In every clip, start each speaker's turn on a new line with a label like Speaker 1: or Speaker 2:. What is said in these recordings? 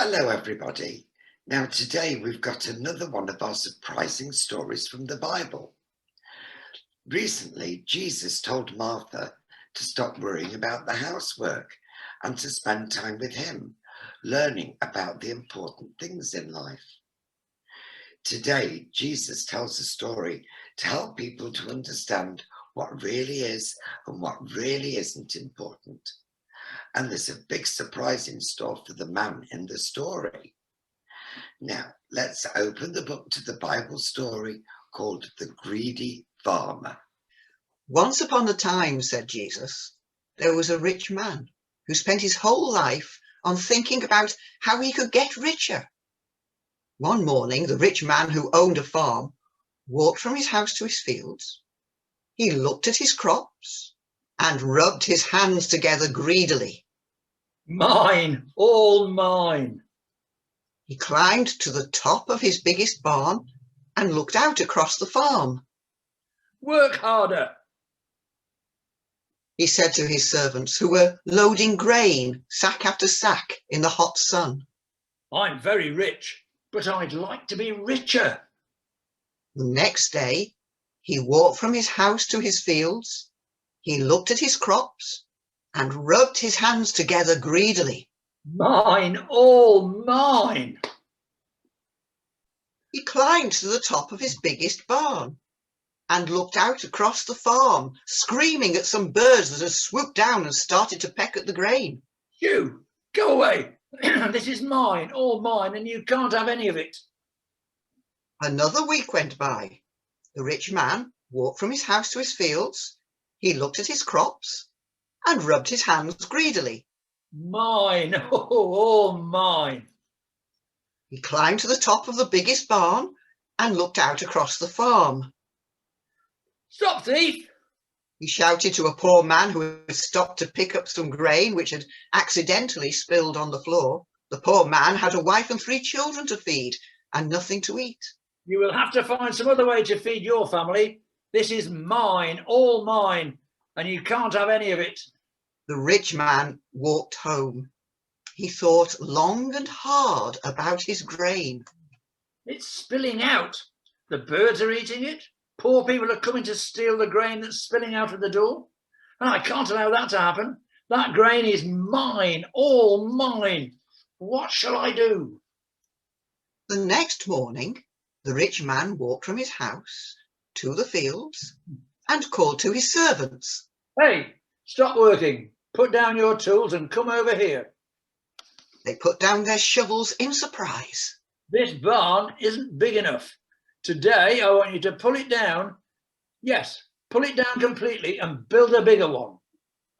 Speaker 1: Hello, everybody. Now, today we've got another one of our surprising stories from the Bible. Recently, Jesus told Martha to stop worrying about the housework and to spend time with him, learning about the important things in life. Today, Jesus tells a story to help people to understand what really is and what really isn't important. And there's a big surprise in store for the man in the story. Now, let's open the book to the Bible story called The Greedy Farmer.
Speaker 2: Once upon a time, said Jesus, there was a rich man who spent his whole life on thinking about how he could get richer. One morning, the rich man who owned a farm walked from his house to his fields. He looked at his crops and rubbed his hands together greedily.
Speaker 3: Mine, all mine.
Speaker 2: He climbed to the top of his biggest barn and looked out across the farm.
Speaker 3: Work harder,
Speaker 2: he said to his servants who were loading grain, sack after sack, in the hot sun.
Speaker 3: I'm very rich, but I'd like to be richer.
Speaker 2: The next day, he walked from his house to his fields. He looked at his crops and rubbed his hands together greedily.
Speaker 3: Mine, all mine.
Speaker 2: He climbed to the top of his biggest barn and looked out across the farm, screaming at some birds that had swooped down and started to peck at the grain.
Speaker 3: You, go away. This is mine, all mine, and you can't have any of it.
Speaker 2: Another week went by. The rich man walked from his house to his fields. He looked at his crops and rubbed his hands greedily.
Speaker 3: Mine, all mine.
Speaker 2: He climbed to the top of the biggest barn and looked out across the farm.
Speaker 3: Stop, thief!
Speaker 2: He shouted to a poor man who had stopped to pick up some grain which had accidentally spilled on the floor. The poor man had a wife and 3 children to feed and nothing to eat.
Speaker 3: You will have to find some other way to feed your family. This is mine, all mine, and you can't have any of it.
Speaker 2: The rich man walked home. He thought long and hard about his grain.
Speaker 3: It's spilling out. The birds are eating it. Poor people are coming to steal the grain that's spilling out of the door. And I can't allow that to happen. That grain is mine, all mine. What shall I do?
Speaker 2: The next morning, the rich man walked from his house to the fields and called to his servants.
Speaker 3: Hey, stop working. Put down your tools and come over here.
Speaker 2: They put down their shovels in surprise.
Speaker 3: This barn isn't big enough. Today, I want you to pull it down. Yes, pull it down completely and build a bigger one.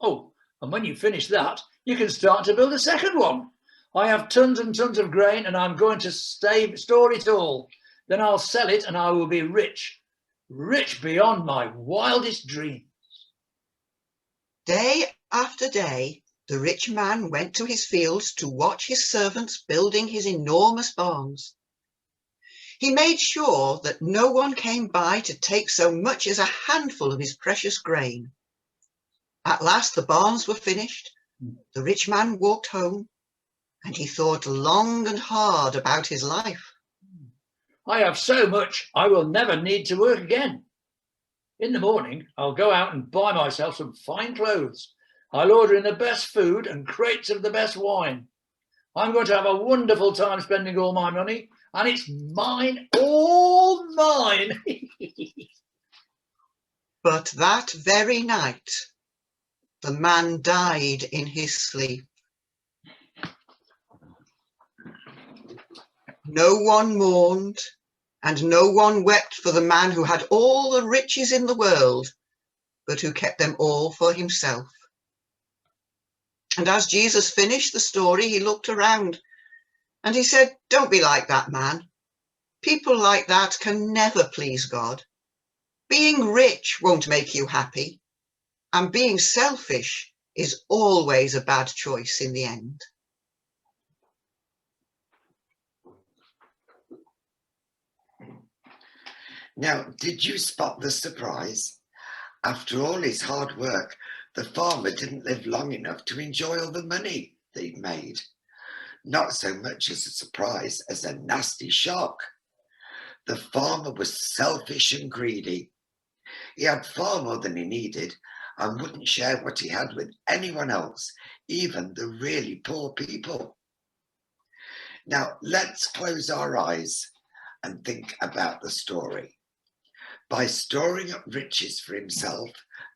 Speaker 3: Oh, and when you finish that, you can start to build a second one. I have tons and tons of grain and I'm going to store it all. Then I'll sell it and I will be rich, rich beyond my wildest dreams.
Speaker 2: Day after day, the rich man went to his fields to watch his servants building his enormous barns. He made sure that no one came by to take so much as a handful of his precious grain. At last the barns were finished. The rich man walked home and he thought long and hard about his life.
Speaker 3: I have so much, I will never need to work again. In the morning, I'll go out and buy myself some fine clothes. I'll order in the best food and crates of the best wine. I'm going to have a wonderful time spending all my money, and it's mine, all mine.
Speaker 2: But that very night, the man died in his sleep. No one mourned, and no one wept for the man who had all the riches in the world, but who kept them all for himself. And as Jesus finished the story, he looked around and he said, "Don't be like that man. People like that can never please God. Being rich won't make you happy, and being selfish is always a bad choice in the end."
Speaker 1: Now, did you spot the surprise? After all his hard work, the farmer didn't live long enough to enjoy all the money that he'd made. not so much as a surprise as a nasty shock. The farmer was selfish and greedy. He had far more than he needed and wouldn't share what he had with anyone else, even the really poor people. Now, let's close our eyes and think about the story. By storing up riches for himself,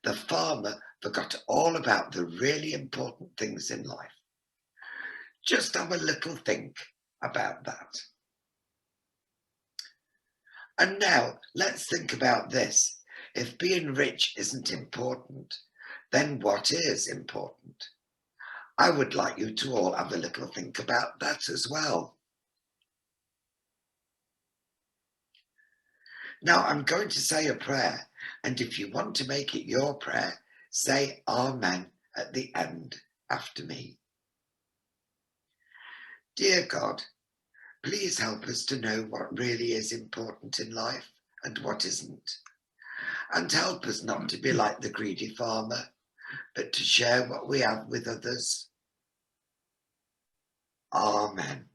Speaker 1: the farmer forgot all about the really important things in life. Just have a little think about that. And now let's think about this. If being rich isn't important, then what is important? I would like you to all have a little think about that as well. Now I'm going to say a prayer, and if you want to make it your prayer, say Amen at the end after me. Dear God, please help us to know what really is important in life and what isn't. And help us not to be like the greedy farmer, but to share what we have with others. Amen.